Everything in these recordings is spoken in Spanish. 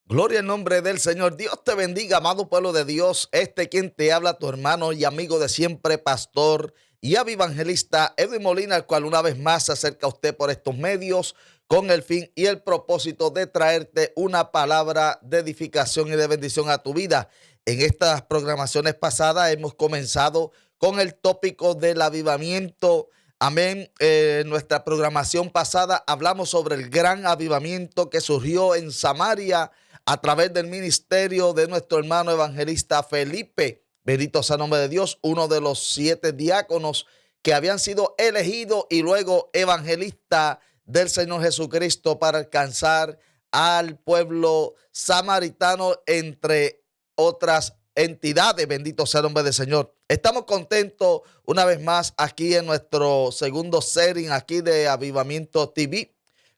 Gloria al nombre del Señor. Dios te bendiga, amado pueblo de Dios. Quien te habla, tu hermano y amigo de siempre, pastor y evangelista Edwin Molina, el cual una vez más se acerca a usted por estos medios con el fin y el propósito de traerte una palabra de edificación y de bendición a tu vida. En estas programaciones pasadas hemos comenzado con el tópico del avivamiento. Amén. En nuestra programación pasada hablamos sobre el gran avivamiento que surgió en Samaria a través del ministerio de nuestro hermano evangelista Felipe. Bendito sea el nombre de Dios, uno de los 7 diáconos que habían sido elegidos y luego evangelistas del Señor Jesucristo para alcanzar al pueblo samaritano, entre otras entidades. Bendito sea el nombre del Señor. Estamos contentos una vez más aquí en nuestro segundo setting aquí de Avivamiento TV.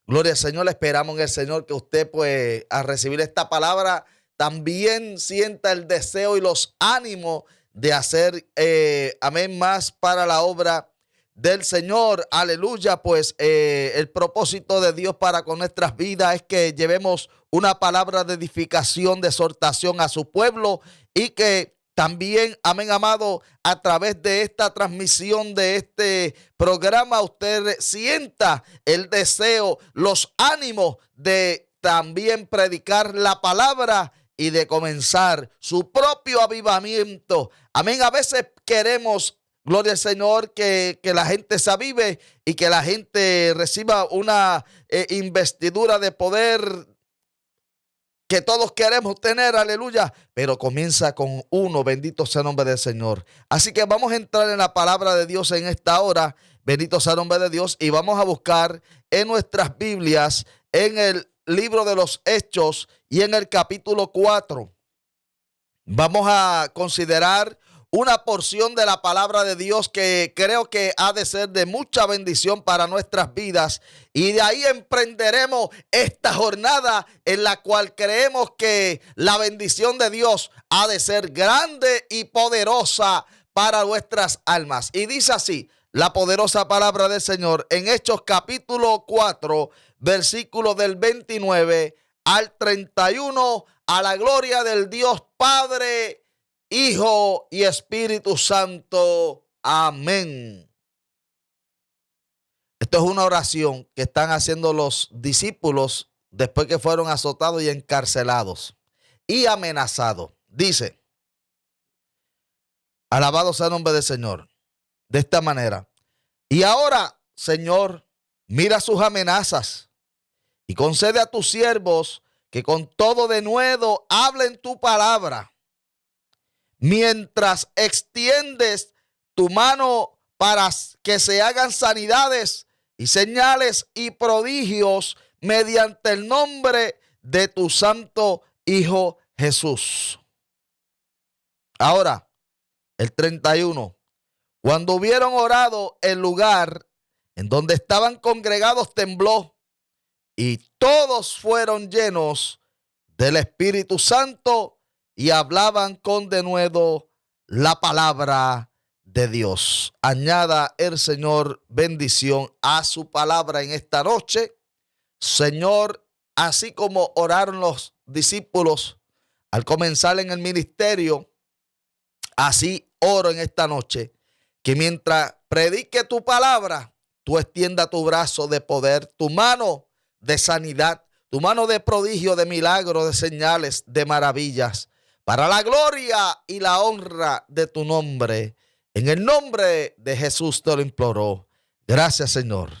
Gloria al Señor, le esperamos en el Señor que usted, pues, al recibir esta palabra, también sienta el deseo y los ánimos de hacer, amén, más para la obra del Señor. Aleluya. Pues el propósito de Dios para con nuestras vidas es que llevemos una palabra de edificación, de exhortación a su pueblo, y que también, amén, amado, a través de esta transmisión de este programa, usted sienta el deseo, los ánimos de también predicar la palabra y de comenzar su propio avivamiento. Amén. A veces queremos, gloria al Señor, que la gente se avive y que la gente reciba una investidura de poder que todos queremos tener, aleluya, pero comienza con uno. Bendito sea el nombre del Señor. Así que vamos a entrar en la palabra de Dios en esta hora, bendito sea el nombre de Dios, y vamos a buscar en nuestras Biblias, en el libro de los Hechos y en el capítulo 4. Vamos a considerar una porción de la palabra de Dios que creo que ha de ser de mucha bendición para nuestras vidas, y de ahí emprenderemos esta jornada en la cual creemos que la bendición de Dios ha de ser grande y poderosa para nuestras almas. Y dice así la poderosa palabra del Señor en Hechos capítulo 4, versículo del 29 al 31, a la gloria del Dios Padre, Hijo y Espíritu Santo. Amén. Esto es una oración que están haciendo los discípulos después que fueron azotados y encarcelados y amenazados. Dice: alabado sea el nombre del Señor. De esta manera: y ahora, Señor, mira sus amenazas y concede a tus siervos que con todo denuedo hablen tu palabra, mientras extiendes tu mano para que se hagan sanidades y señales y prodigios mediante el nombre de tu santo Hijo Jesús. Ahora, el 31. Cuando hubieron orado, el lugar en donde estaban congregados tembló, y todos fueron llenos del Espíritu Santo y hablaban con denuedo la palabra de Dios. Añada el Señor bendición a su palabra en esta noche. Señor, así como oraron los discípulos al comenzar en el ministerio, así oro en esta noche, que mientras predique tu palabra, tú extienda tu brazo de poder, tu mano de sanidad, tu mano de prodigio, de milagro, de señales, de maravillas, para la gloria y la honra de tu nombre. En el nombre de Jesús te lo imploro. Gracias, Señor.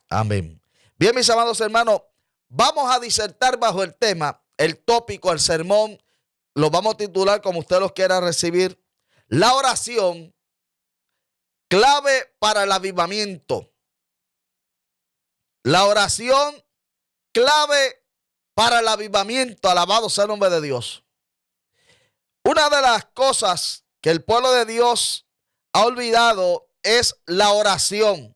Amén. Bien, mis amados hermanos, vamos a disertar bajo el tema, el tópico, el sermón, lo vamos a titular como usted lo quiera recibir: la oración, clave para el avivamiento. La oración, clave para el avivamiento. Alabado sea el nombre de Dios. Una de las cosas que el pueblo de Dios ha olvidado es la oración.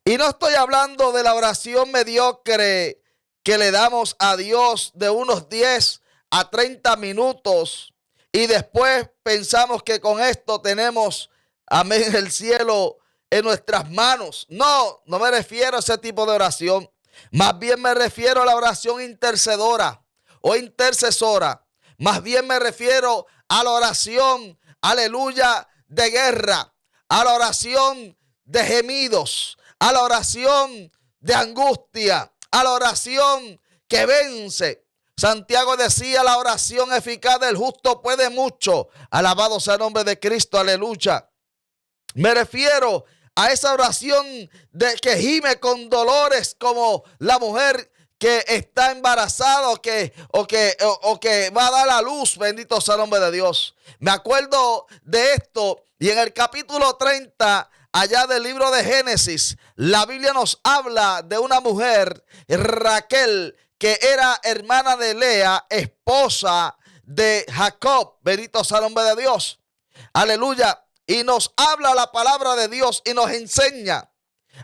Y no estoy hablando de la oración mediocre que le damos a Dios de unos 10 a 30 minutos y después pensamos que con esto tenemos, amén, el cielo en nuestras manos. No me refiero a ese tipo de oración. Más bien me refiero a la oración intercedora, o intercesora. Más bien me refiero a la oración, aleluya, de guerra, a la oración de gemidos, a la oración de angustia, a la oración que vence. Santiago decía: la oración eficaz del justo puede mucho. Alabado sea el nombre de Cristo, aleluya. Me refiero a esa oración de que gime con dolores, como la mujer que está embarazada o que va a dar a luz. Bendito sea el nombre de Dios. Me acuerdo de esto, y en el capítulo 30 allá del libro de Génesis, la Biblia nos habla de una mujer, Raquel, que era hermana de Lea, esposa de Jacob. Bendito sea el nombre de Dios. Aleluya. Y nos habla la palabra de Dios y nos enseña,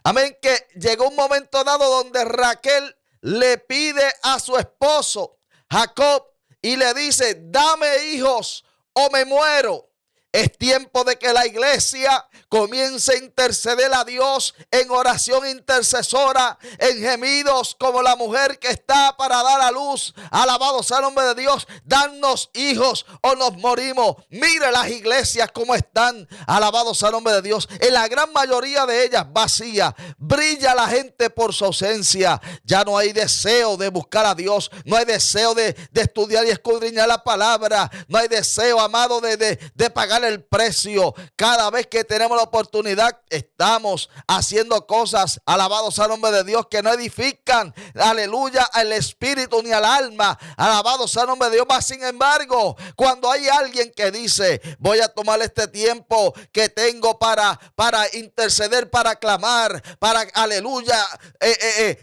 amén, que llegó un momento dado donde Raquel le pide a su esposo Jacob y le dice: dame hijos o me muero. Es tiempo de que la iglesia comience a interceder a Dios en oración intercesora, en gemidos, como la mujer que está para dar a luz. Alabado sea el nombre de Dios. Danos hijos o nos morimos. Mire las iglesias como están. Alabado sea el nombre de Dios. En la gran mayoría de ellas vacías. Brilla la gente por su ausencia. Ya no hay deseo de buscar a Dios. No hay deseo de estudiar y escudriñar la palabra. No hay deseo, amado, de pagar el precio. Cada vez que tenemos la oportunidad, estamos haciendo cosas, alabado sea el nombre de Dios, que no edifican, aleluya, al espíritu ni al alma. Alabado sea el nombre de Dios. Mas sin embargo, cuando hay alguien que dice: voy a tomar este tiempo que tengo para interceder, para clamar, para, aleluya,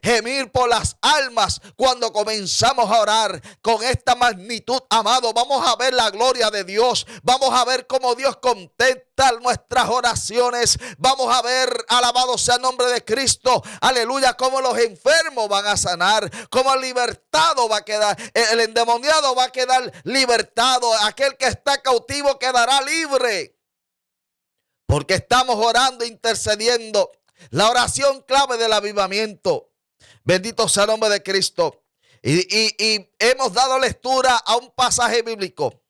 gemir por las almas. Cuando comenzamos a orar con esta magnitud, amado, vamos a ver la gloria de Dios. Vamos a ver cómo Dios contesta nuestras oraciones. Vamos a ver, alabado sea el nombre de Cristo, aleluya, cómo los enfermos van a sanar, cómo el libertado va a quedar, el endemoniado va a quedar libertado, aquel que está cautivo quedará libre, porque estamos orando, intercediendo. La oración clave del avivamiento. Bendito sea el nombre de Cristo. Y hemos dado lectura a un pasaje bíblico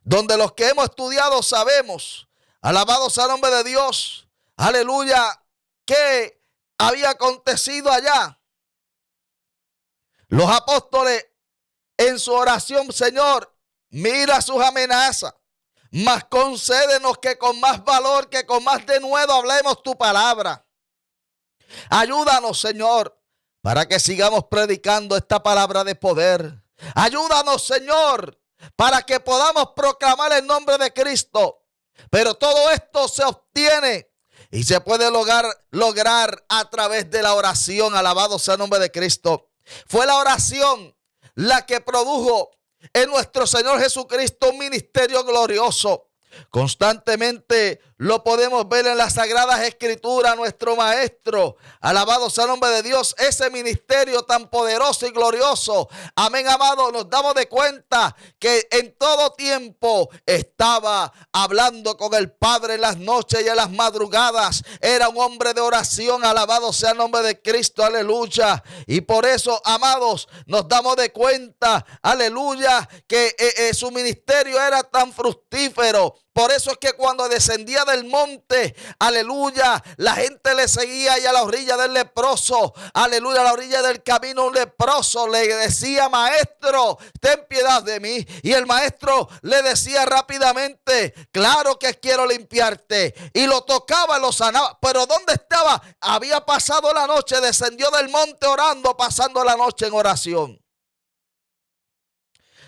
donde los que hemos estudiado sabemos, alabado sea el nombre de Dios, aleluya, que había acontecido allá. Los apóstoles en su oración: Señor, mira sus amenazas, mas concédenos que con más valor, que con más denuedo hablemos tu palabra. Ayúdanos, Señor, para que sigamos predicando esta palabra de poder. Ayúdanos, Señor, para que podamos proclamar el nombre de Cristo. Pero todo esto se obtiene y se puede lograr a través de la oración. Alabado sea el nombre de Cristo. Fue la oración la que produjo en nuestro Señor Jesucristo un ministerio glorioso. Constantemente lo podemos ver en las Sagradas Escrituras. Nuestro Maestro, alabado sea el nombre de Dios, ese ministerio tan poderoso y glorioso, amén, amado, nos damos de cuenta que en todo tiempo estaba hablando con el Padre en las noches y en las madrugadas. Era un hombre de oración, alabado sea el nombre de Cristo, aleluya. Y por eso, amados, nos damos de cuenta, aleluya, que su ministerio era tan fructífero. Por eso es que cuando descendía del monte, aleluya, la gente le seguía, y a la orilla del leproso, aleluya, a la orilla del camino, un leproso le decía: maestro, ten piedad de mí. Y el maestro le decía rápidamente: claro que quiero limpiarte. Y lo tocaba, lo sanaba. Pero ¿dónde estaba? Había pasado la noche, descendió del monte orando, pasando la noche en oración.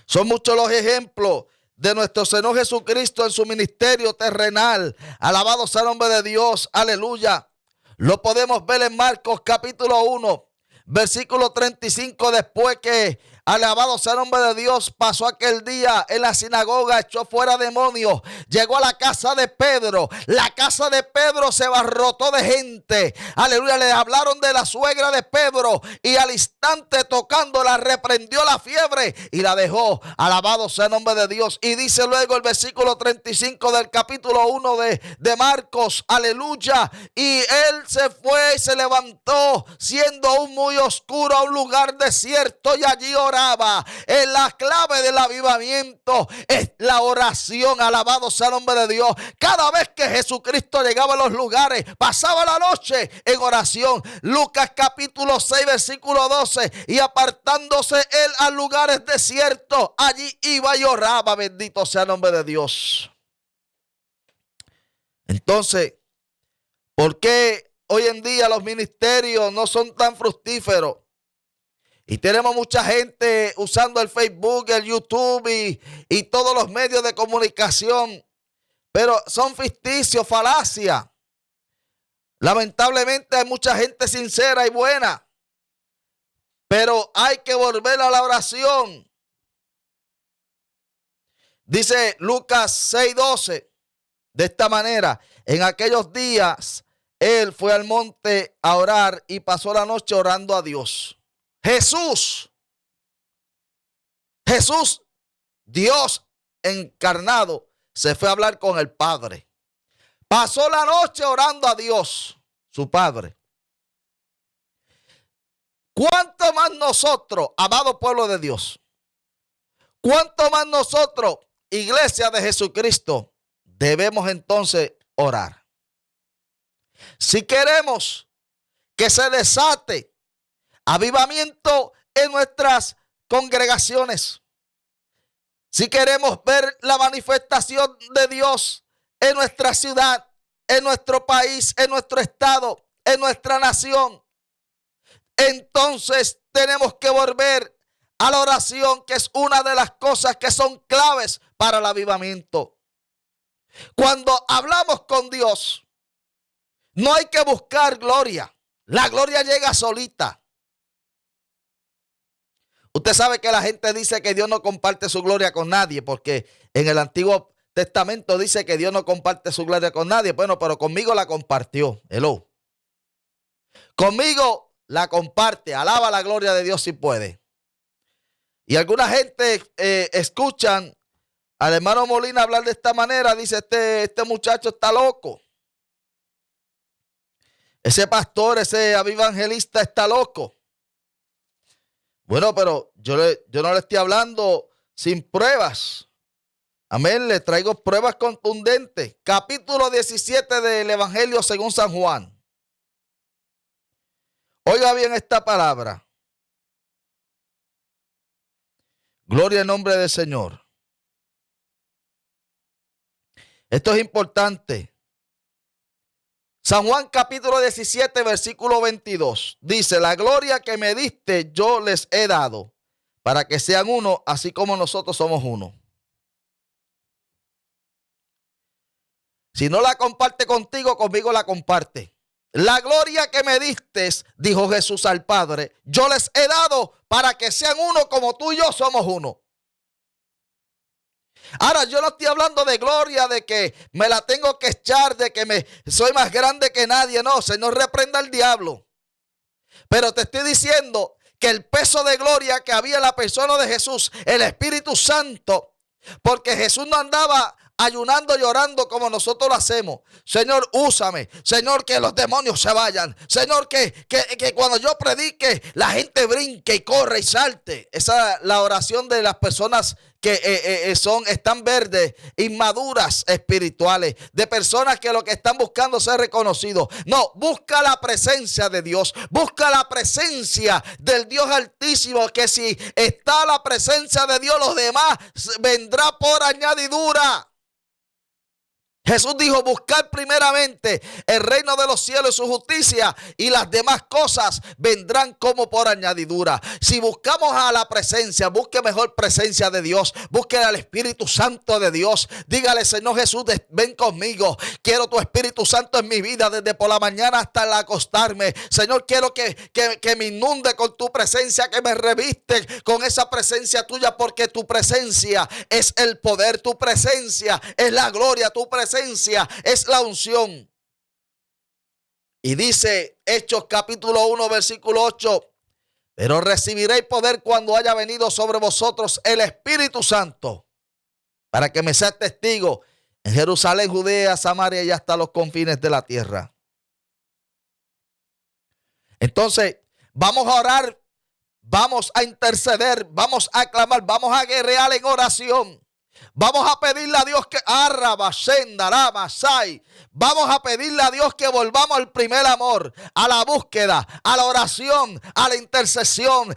Son muchos los ejemplos de nuestro Señor Jesucristo en su ministerio terrenal. Alabado sea el nombre de Dios, aleluya. Lo podemos ver en Marcos capítulo 1, versículo 35. Después que, alabado sea el nombre de Dios, pasó aquel día en la sinagoga, echó fuera demonios, llegó a la casa de Pedro. La casa de Pedro se abarrotó de gente, aleluya. Le hablaron de la suegra de Pedro y al instante, tocándola, reprendió la fiebre y la dejó. Alabado sea el nombre de Dios. Y dice luego el versículo 35 del capítulo 1 de Marcos, aleluya. Y él se fue y se levantó siendo aún muy oscuro a un lugar desierto y allí oraba. En la clave del avivamiento es la oración. Alabado sea el nombre de Dios. Cada vez que Jesucristo llegaba a los lugares, pasaba la noche en oración. Lucas capítulo 6 versículo 12. Y apartándose él a lugares desiertos, allí iba y oraba. Bendito sea el nombre de Dios. Entonces, ¿por qué hoy en día los ministerios no son tan fructíferos? Y tenemos mucha gente usando el Facebook, el YouTube y todos los medios de comunicación, pero son ficticios, falacia. Lamentablemente hay mucha gente sincera y buena, pero hay que volver a la oración. Dice Lucas 6:12. De esta manera, en aquellos días, él fue al monte a orar y pasó la noche orando a Dios. Jesús, Dios encarnado, se fue a hablar con el Padre. Pasó la noche orando a Dios, su Padre. ¿Cuánto más nosotros, amado pueblo de Dios? ¿Cuánto más nosotros, iglesia de Jesucristo, debemos entonces orar? Si queremos que se desate avivamiento en nuestras congregaciones, si queremos ver la manifestación de Dios en nuestra ciudad, en nuestro país, en nuestro estado, en nuestra nación, entonces tenemos que volver a la oración, que es una de las cosas que son claves para el avivamiento. Cuando hablamos con Dios, no hay que buscar gloria. La gloria llega solita. Usted sabe que la gente dice que Dios no comparte su gloria con nadie, porque en el Antiguo Testamento dice que Dios no comparte su gloria con nadie. Bueno, pero conmigo la compartió. Hello. Conmigo la comparte. Alaba la gloria de Dios si puede. Y alguna gente escuchan al hermano Molina hablar de esta manera. Dice, este muchacho está loco. Ese pastor, ese evangelista está loco. Bueno, pero yo no le estoy hablando sin pruebas. Amén, le traigo pruebas contundentes. Capítulo 17 del Evangelio según San Juan. Oiga bien esta palabra. Gloria al nombre del Señor. Esto es importante. San Juan capítulo 17 versículo 22. Dice, la gloria que me diste yo les he dado, para que sean uno, así como nosotros somos uno. Si no la comparte contigo, conmigo la comparte. La gloria que me diste, dijo Jesús al Padre, yo les he dado para que sean uno como tú y yo somos uno. Ahora, yo no estoy hablando de gloria, de que me la tengo que echar, de que soy más grande que nadie. No, Señor, reprenda al diablo. Pero te estoy diciendo que el peso de gloria que había en la persona de Jesús, el Espíritu Santo, porque Jesús no andaba ayunando y orando como nosotros lo hacemos. Señor, úsame. Señor, que los demonios se vayan. Señor, que cuando yo predique, la gente brinque y corre y salte. Esa es la oración de las personas que están verdes, inmaduras espirituales, de personas que lo que están buscando es ser reconocidos. No, busca la presencia de Dios, busca la presencia del Dios Altísimo, que si está la presencia de Dios, los demás vendrá por añadidura. Jesús dijo, buscar primeramente el reino de los cielos y su justicia, y las demás cosas vendrán como por añadidura. Si buscamos a la presencia, busque mejor presencia de Dios, busque al Espíritu Santo de Dios. Dígale, Señor Jesús, ven conmigo. Quiero tu Espíritu Santo en mi vida desde por la mañana hasta el acostarme. Señor, quiero que me inunde con tu presencia, que me reviste con esa presencia tuya, porque tu presencia es el poder, tu presencia es la gloria, tu presencia es la unción. Y dice Hechos capítulo 1 versículo 8, pero recibiréis poder cuando haya venido sobre vosotros el Espíritu Santo, para que me seas testigo en Jerusalén, Judea, Samaria y hasta los confines de la tierra. Entonces, Vamos a orar, vamos a interceder, vamos a clamar, vamos a guerrear en oración. Vamos a pedirle a Dios que vamos a pedirle a Dios que volvamos al primer amor, a la búsqueda, a la oración, a la intercesión.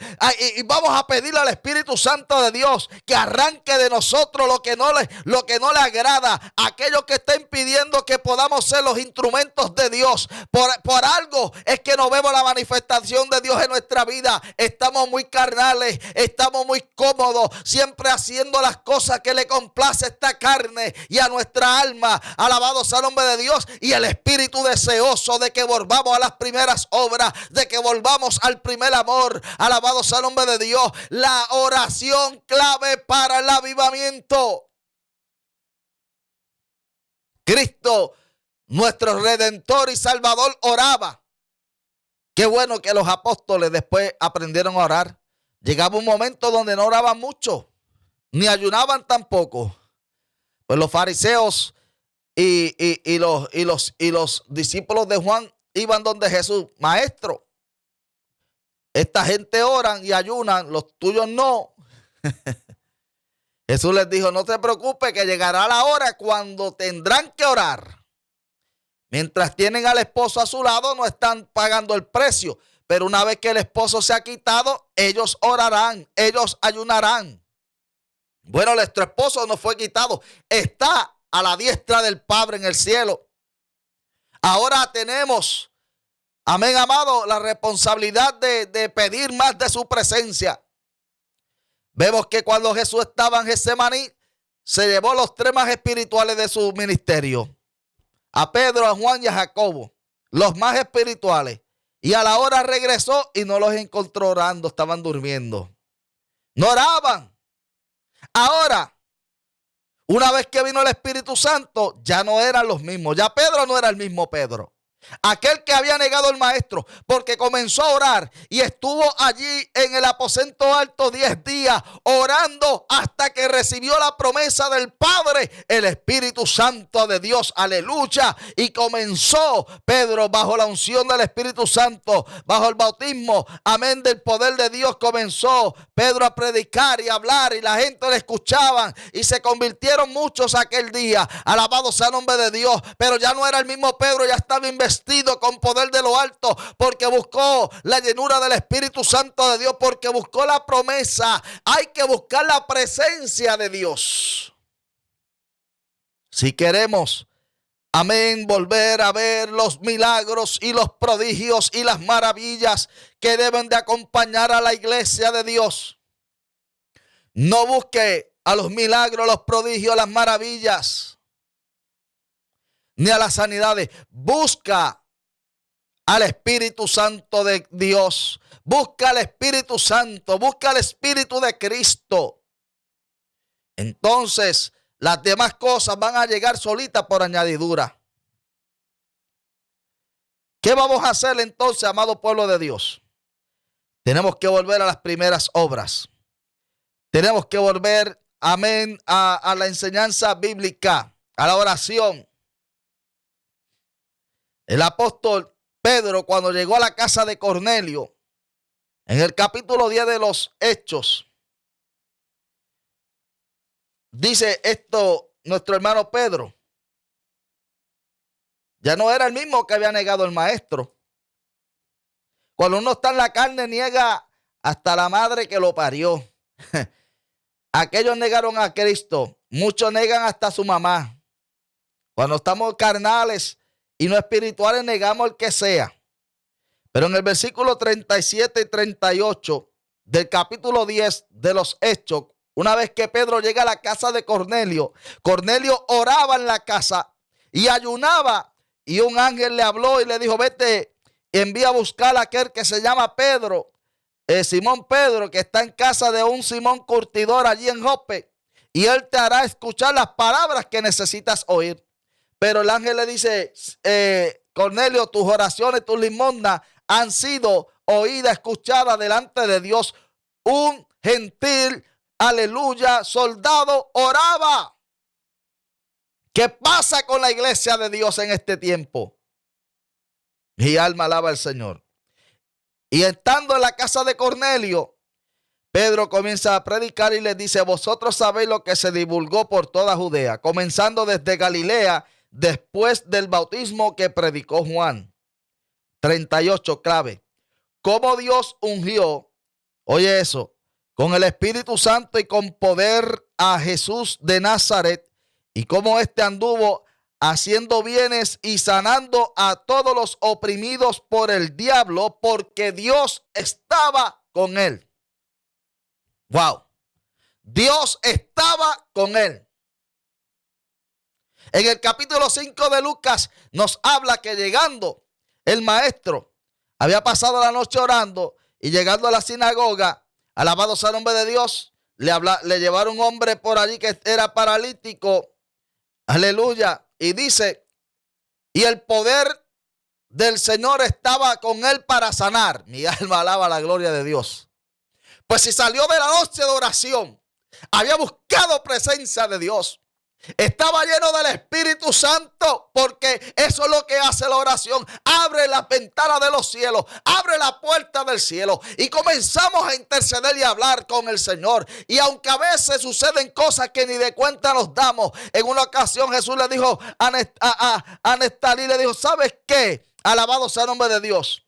Y vamos a pedirle al Espíritu Santo de Dios que arranque de nosotros lo que no le agrada, aquello que está impidiendo que podamos ser los instrumentos de Dios. Por algo es que no vemos la manifestación de Dios en nuestra vida. Estamos muy carnales, estamos muy cómodos, siempre haciendo las cosas que le complace a esta carne y a nuestra alma. Alabado sea el nombre de Dios. Y el Espíritu deseoso de que volvamos a las primeras obras, de que volvamos al primer amor. Alabado sea el nombre de Dios. La oración clave para el avivamiento. Cristo, nuestro Redentor y Salvador, oraba. Qué bueno que los apóstoles después aprendieron a orar. Llegaba un momento donde no oraban mucho, ni ayunaban tampoco. Pues los fariseos y los discípulos de Juan iban donde Jesús: maestro, esta gente oran y ayunan, los tuyos no. Jesús les dijo: no te preocupes, que llegará la hora cuando tendrán que orar. Mientras tienen al esposo a su lado, no están pagando el precio. Pero una vez que el esposo se ha quitado, ellos orarán, ellos ayunarán. Bueno, nuestro esposo no fue quitado, está a la diestra del Padre en el cielo. Ahora tenemos, amén, amado, la responsabilidad de pedir más de su presencia. Vemos que cuando Jesús estaba en Getsemaní, se llevó los tres más espirituales de su ministerio: a Pedro, a Juan y a Jacobo, los más espirituales. Y a la hora regresó y no los encontró orando, estaban durmiendo. No oraban. Ahora, una vez que vino el Espíritu Santo, ya no eran los mismos. Ya Pedro no era el mismo Pedro. Aquel que había negado al maestro, porque comenzó a orar y estuvo allí en el aposento alto 10 días orando hasta que recibió la promesa del Padre, el Espíritu Santo de Dios. Aleluya. Y comenzó Pedro, bajo la unción del Espíritu Santo, bajo el bautismo, amén, del poder de Dios, comenzó Pedro a predicar y a hablar, y la gente le escuchaban y se convirtieron muchos aquel día. Alabado sea el nombre de Dios. Pero ya no era el mismo Pedro, ya estaba investido con poder de lo alto, porque buscó la llenura del Espíritu Santo de Dios, porque buscó la promesa. Hay que buscar la presencia de Dios si queremos, amén, volver a ver los milagros y los prodigios y las maravillas que deben de acompañar a la iglesia de Dios. No busque a los milagros, los prodigios, las maravillas, ni a las sanidades. Busca al Espíritu Santo de Dios. Busca al Espíritu Santo. Busca al Espíritu de Cristo. Entonces, las demás cosas van a llegar solitas por añadidura. ¿Qué vamos a hacer entonces, amado pueblo de Dios? Tenemos que volver a las primeras obras. Tenemos que volver, amén, a la enseñanza bíblica, a la oración. El apóstol Pedro, cuando llegó a la casa de Cornelio, en el capítulo 10 de los Hechos, dice esto nuestro hermano Pedro: ya no era el mismo que había negado el maestro. Cuando uno está en la carne, niega hasta la madre que lo parió. Aquellos negaron a Cristo. Muchos negan hasta a su mamá. Cuando estamos carnales y no espirituales, negamos el que sea. Pero en el versículo 37 y 38 del capítulo 10 de los Hechos, una vez que Pedro llega a la casa de Cornelio, Cornelio oraba en la casa y ayunaba, y un ángel le habló y le dijo: vete, envía a buscar a aquel que se llama Pedro, Simón Pedro, que está en casa de un Simón curtidor allí en Jope, y él te hará escuchar las palabras que necesitas oír. Pero el ángel le dice: Cornelio, tus oraciones, tus limosnas han sido oídas, escuchadas delante de Dios. Un gentil, aleluya, soldado oraba. ¿Qué pasa con la iglesia de Dios en este tiempo? Mi alma alaba al Señor. Y estando en la casa de Cornelio, Pedro comienza a predicar y les dice: vosotros sabéis lo que se divulgó por toda Judea, comenzando desde Galilea, después del bautismo que predicó Juan. 38, clave. Cómo Dios ungió, oye eso, con el Espíritu Santo y con poder a Jesús de Nazaret, y cómo éste anduvo haciendo bienes y sanando a todos los oprimidos por el diablo, porque Dios estaba con él. Wow. Dios estaba con él. En el capítulo 5 de Lucas nos habla que llegando el maestro, había pasado la noche orando y llegando a la sinagoga, alabado sea el nombre de Dios, le llevaron un hombre por allí que era paralítico. Aleluya. Y dice, y el poder del Señor estaba con él para sanar. Mi alma alaba la gloria de Dios. Pues si salió de la noche de oración, había buscado presencia de Dios, estaba lleno del Espíritu Santo, porque eso es lo que hace la oración. Abre la ventana de los cielos, abre la puerta del cielo y comenzamos a interceder y a hablar con el Señor. Y aunque a veces suceden cosas que ni de cuenta nos damos, en una ocasión Jesús le dijo a Nestalí, le dijo: ¿sabes qué? Alabado sea el nombre de Dios.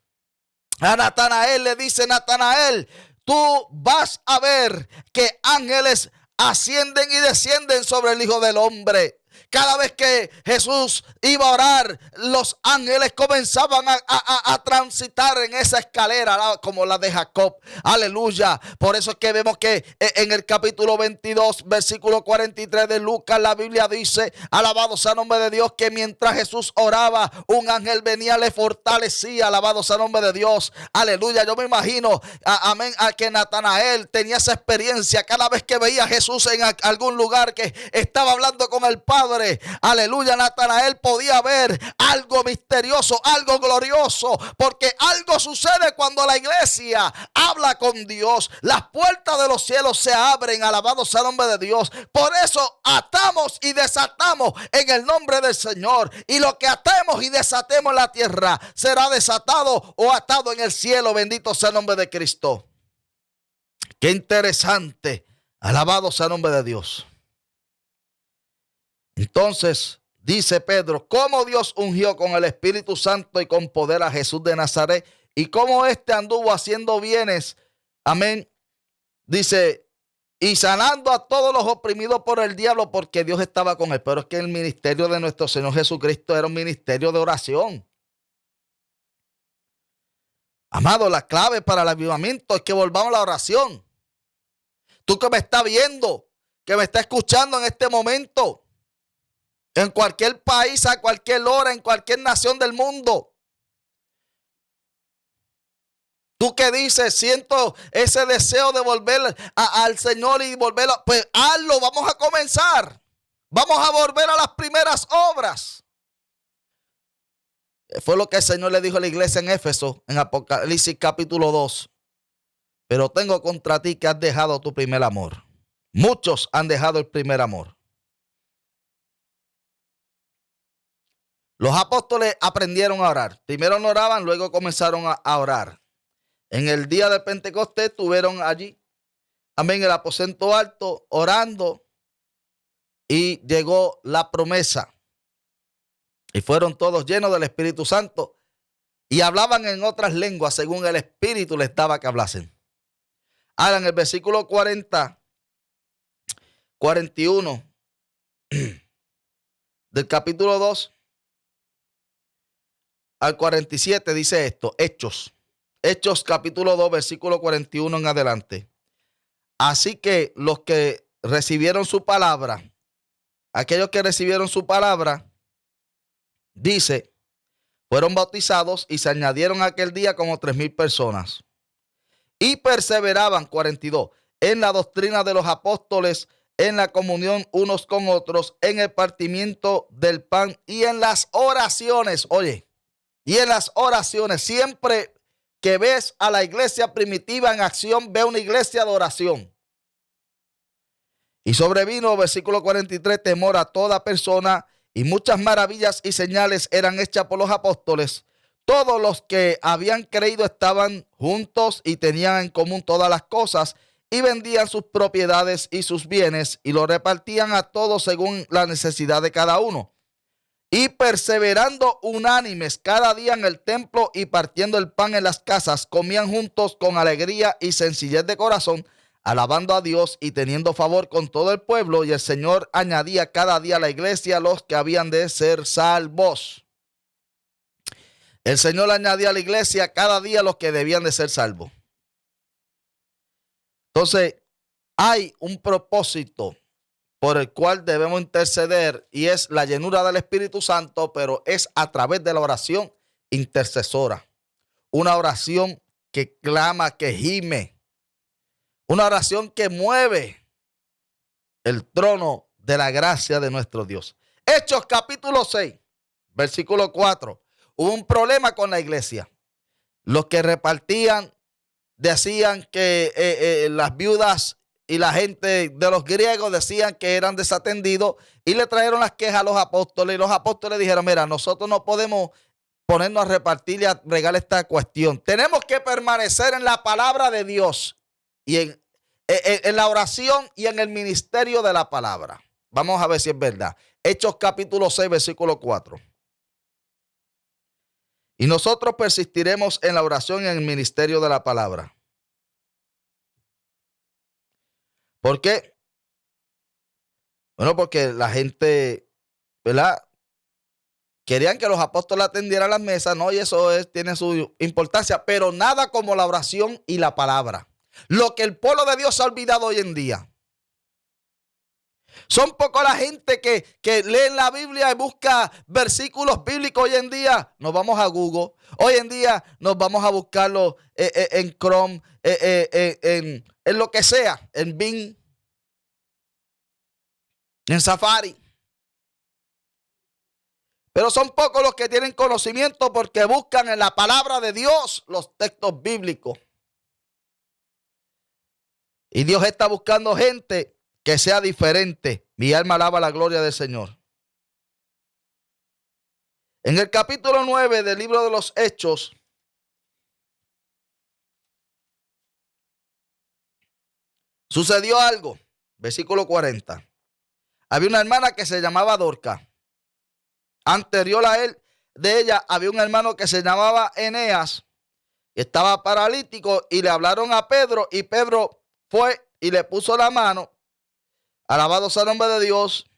A Natanael le dice: Natanael, tú vas a ver que ángeles ascienden y descienden sobre el Hijo del Hombre. Cada vez que Jesús iba a orar, los ángeles comenzaban a transitar en esa escalera como la de Jacob. Aleluya. Por eso es que vemos que en el capítulo 22, versículo 43 de Lucas, la Biblia dice: alabado sea el nombre de Dios, que mientras Jesús oraba, un ángel venía, le fortalecía. Alabado sea el nombre de Dios. Aleluya. Yo me imagino, amén, a que Natanael tenía esa experiencia cada vez que veía a Jesús en algún lugar que estaba hablando con el Padre. Aleluya. Natanael podía ver algo misterioso, algo glorioso, porque algo sucede cuando la iglesia habla con Dios. Las puertas de los cielos se abren. Alabado sea el nombre de Dios. Por eso atamos y desatamos en el nombre del Señor, y lo que atemos y desatemos en la tierra será desatado o atado en el cielo. Bendito sea el nombre de Cristo. Qué interesante. Alabado sea el nombre de Dios. Entonces dice Pedro: cómo Dios ungió con el Espíritu Santo y con poder a Jesús de Nazaret, y cómo éste anduvo haciendo bienes, amén, dice, y sanando a todos los oprimidos por el diablo, porque Dios estaba con él. Pero es que el ministerio de nuestro Señor Jesucristo era un ministerio de oración. Amado, la clave para el avivamiento es que volvamos a la oración. Tú que me estás viendo, que me estás escuchando en este momento, en cualquier país, a cualquier hora, en cualquier nación del mundo. Tú que dices: siento ese deseo de volver al Señor y volver, pues hazlo, vamos a comenzar. Vamos a volver a las primeras obras. Fue lo que el Señor le dijo a la iglesia en Éfeso, en Apocalipsis capítulo 2. Pero tengo contra ti que has dejado tu primer amor. Muchos han dejado el primer amor. Los apóstoles aprendieron a orar. Primero no oraban, luego comenzaron a orar. En el día de Pentecostés estuvieron allí, amén, el aposento alto, orando, y llegó la promesa. Y fueron todos llenos del Espíritu Santo y hablaban en otras lenguas según el Espíritu les daba que hablasen. Ahora en el versículo 40, 41 del capítulo 2 al 47 dice esto: Hechos capítulo 2, versículo 41 en adelante. Así que los que recibieron su palabra, aquellos que recibieron su palabra, dice, fueron bautizados y se añadieron aquel día como 3,000 personas. Y perseveraban, 42, en la doctrina de los apóstoles, en la comunión unos con otros, en el partimiento del pan y en las oraciones. Oye, y en las oraciones. Siempre que ves a la iglesia primitiva en acción, ve una iglesia de oración. Y sobrevino, versículo 43, temor a toda persona, y muchas maravillas y señales eran hechas por los apóstoles. Todos los que habían creído estaban juntos y tenían en común todas las cosas, y vendían sus propiedades y sus bienes y lo repartían a todos según la necesidad de cada uno. Y perseverando unánimes cada día en el templo y partiendo el pan en las casas, comían juntos con alegría y sencillez de corazón, alabando a Dios y teniendo favor con todo el pueblo. Y el Señor añadía cada día a la iglesia los que habían de ser salvos. El Señor añadía a la iglesia cada día los que debían de ser salvos. Entonces, hay un propósito por el cual debemos interceder, y es la llenura del Espíritu Santo, pero es a través de la oración intercesora. Una oración que clama, que gime. Una oración que mueve el trono de la gracia de nuestro Dios. Hechos capítulo 6, versículo 4. Hubo un problema con la iglesia. Los que repartían decían que las viudas y la gente de los griegos decían que eran desatendidos, y le trajeron las quejas a los apóstoles, y los apóstoles dijeron: mira, nosotros no podemos ponernos a repartir y a regar esta cuestión. Tenemos que permanecer en la palabra de Dios y en la oración y en el ministerio de la palabra. Vamos a ver si es verdad. Hechos capítulo 6, versículo 4. Y nosotros persistiremos en la oración y en el ministerio de la palabra. ¿Por qué? Bueno, porque la gente, ¿verdad?, querían que los apóstoles atendieran las mesas, ¿no? Y eso tiene su importancia, pero nada como la oración y la palabra. Lo que el pueblo de Dios ha olvidado hoy en día. Son poco la gente que lee la Biblia y busca versículos bíblicos hoy en día. Nos vamos a Google. Hoy en día nos vamos a buscarlo en Chrome, en lo que sea, en Bing, en Safari. Pero son pocos los que tienen conocimiento, porque buscan en la palabra de Dios los textos bíblicos. Y Dios está buscando gente que sea diferente. Mi alma alaba la gloria del Señor. En el capítulo 9 del libro de los Hechos, sucedió algo. Versículo 40. Había una hermana que se llamaba Dorca. Anterior a él, de ella, había un hermano que se llamaba Eneas, que estaba paralítico, y le hablaron a Pedro, y Pedro fue y le puso la mano. Alabado sea el nombre de Dios.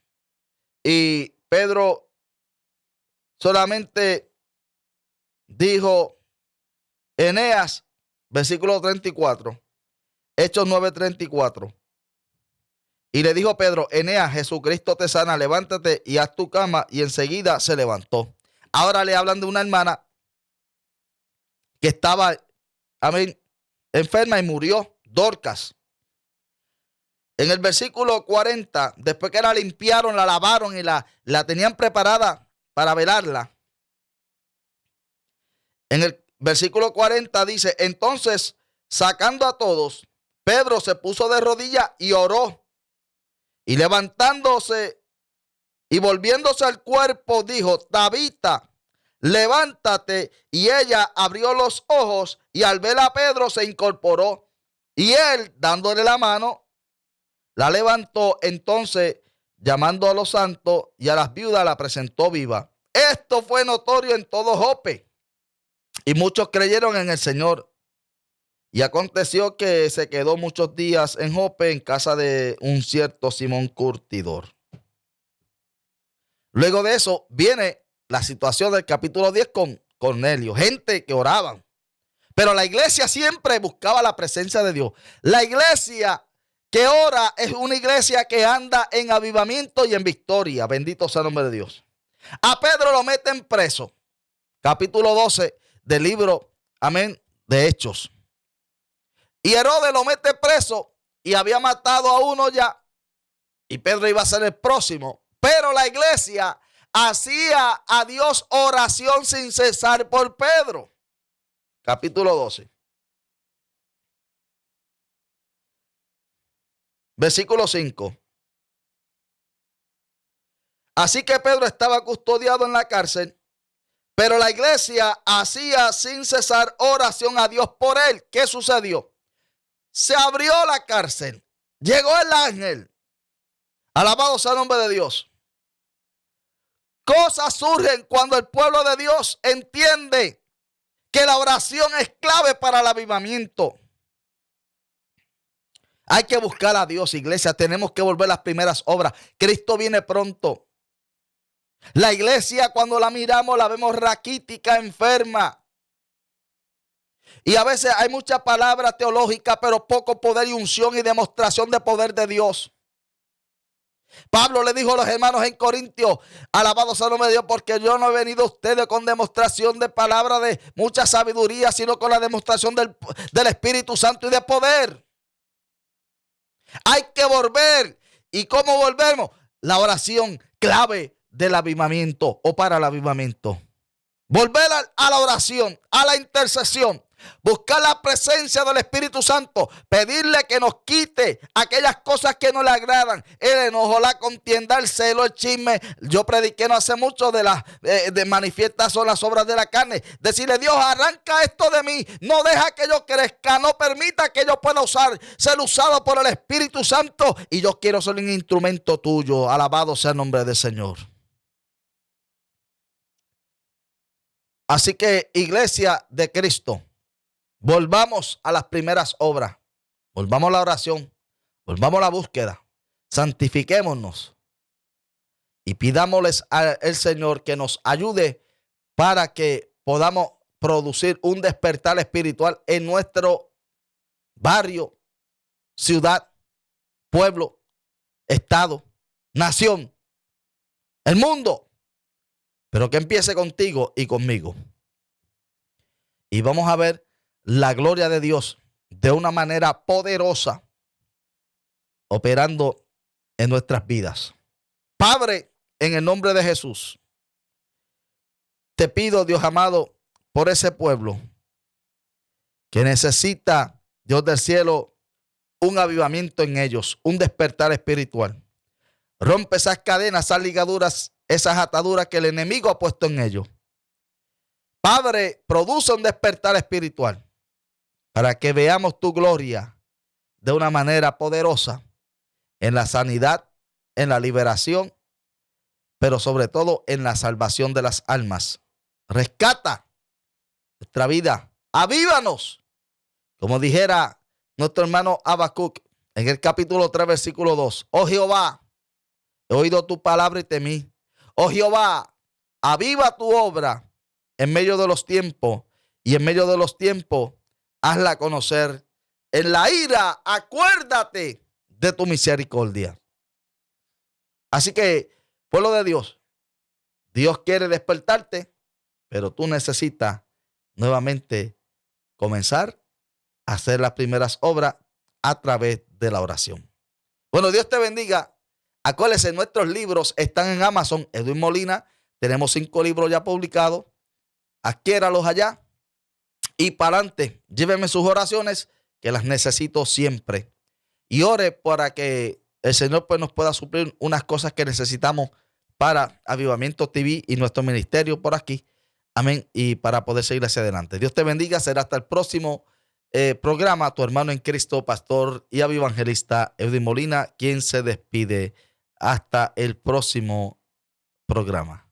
Y Pedro solamente dijo: Eneas, versículo 34, Hechos 9:34. Y le dijo Pedro: Eneas, Jesucristo te sana, levántate y haz tu cama. Y enseguida se levantó. Ahora le hablan de una hermana que estaba, enferma y murió, Dorcas. En el versículo 40, después que la limpiaron, la lavaron y la tenían preparada para velarla, en el versículo 40 dice: entonces, sacando a todos, Pedro se puso de rodillas y oró. Y levantándose y volviéndose al cuerpo, dijo: Tabita, levántate. Y ella abrió los ojos, y al ver a Pedro se incorporó. Y él, dándole la mano, la levantó. Entonces, llamando a los santos y a las viudas, la presentó viva. Esto fue notorio en todo Jope, y muchos creyeron en el Señor. Y aconteció que se quedó muchos días en Jope, en casa de un cierto Simón curtidor. Luego de eso viene la situación del capítulo 10 con Cornelio. Gente que oraban. Pero la iglesia siempre buscaba la presencia de Dios. La iglesia que ora es una iglesia que anda en avivamiento y en victoria. Bendito sea el nombre de Dios. A Pedro lo meten preso. Capítulo 12 del libro, de Hechos. Y Herodes lo mete preso, y había matado a uno ya, y Pedro iba a ser el próximo. Pero la iglesia hacía a Dios oración sin cesar por Pedro. Capítulo 12. Versículo 5. Así que Pedro estaba custodiado en la cárcel, Pero la iglesia hacía sin cesar oración a Dios por él. ¿Qué sucedió? Se abrió la cárcel. Llegó el ángel. Alabado sea el nombre de Dios. Cosas surgen cuando el pueblo de Dios entiende que la oración es clave para el avivamiento. Hay que buscar a Dios, iglesia. Tenemos que volver a las primeras obras. Cristo viene pronto. La iglesia, cuando la miramos, la vemos raquítica, enferma. Y a veces hay mucha palabra teológica, pero poco poder y unción y demostración de poder de Dios. Pablo le dijo a los hermanos en Corintios, alabado sea el nombre de Dios, porque yo no he venido a ustedes con demostración de palabra de mucha sabiduría, sino con la demostración del Espíritu Santo y de poder. Hay que volver. ¿Y cómo volvemos? La oración clave del avivamiento o para el avivamiento. Volver a la oración, a la intercesión. Buscar la presencia del Espíritu Santo. Pedirle que nos quite aquellas cosas que no le agradan. El enojo, la contienda, el celo, el chisme. Yo prediqué no hace mucho de las manifiestas son las obras de la carne. Decirle, Dios, arranca esto de mí. No deja que yo crezca. No permita que yo pueda ser usado por el Espíritu Santo. Y yo quiero ser un instrumento tuyo. Alabado sea el nombre del Señor. Así que, iglesia de Cristo, volvamos a las primeras obras, volvamos a la oración, volvamos a la búsqueda, santifiquémonos y pidámosles al Señor que nos ayude para que podamos producir un despertar espiritual en nuestro barrio, ciudad, pueblo, estado, nación, el mundo. Pero que empiece contigo y conmigo. Y vamos a ver la gloria de Dios de una manera poderosa operando en nuestras vidas. Padre, en el nombre de Jesús, te pido, Dios amado, por ese pueblo que necesita, Dios del cielo, un avivamiento en ellos, un despertar espiritual. Rompe esas cadenas, esas ligaduras, esas ataduras que el enemigo ha puesto en ellos. Padre, produce un despertar espiritual para que veamos tu gloria de una manera poderosa en la sanidad, en la liberación, pero sobre todo en la salvación de las almas. Rescata nuestra vida, avívanos, como dijera nuestro hermano Habacuc en el capítulo 3, versículo 2. Oh Jehová, he oído tu palabra y temí. Oh Jehová, aviva tu obra en medio de los tiempos, y en medio de los tiempos hazla conocer. En la ira, acuérdate de tu misericordia. Así que, pueblo de Dios, Dios quiere despertarte, pero tú necesitas nuevamente comenzar a hacer las primeras obras a través de la oración. Bueno, Dios te bendiga. Acuérdense, nuestros libros están en Amazon. Edwin Molina, tenemos 5 libros ya publicados. Adquiéralos allá y para adelante. Lléveme sus oraciones, que las necesito siempre. Y ore para que el Señor pues, nos pueda suplir unas cosas que necesitamos para Avivamiento TV y nuestro ministerio por aquí. Amén. Y para poder seguir hacia adelante. Dios te bendiga. Será hasta el próximo programa. Tu hermano en Cristo, pastor y evangelista Edwin Molina, quien se despide. Hasta el próximo programa.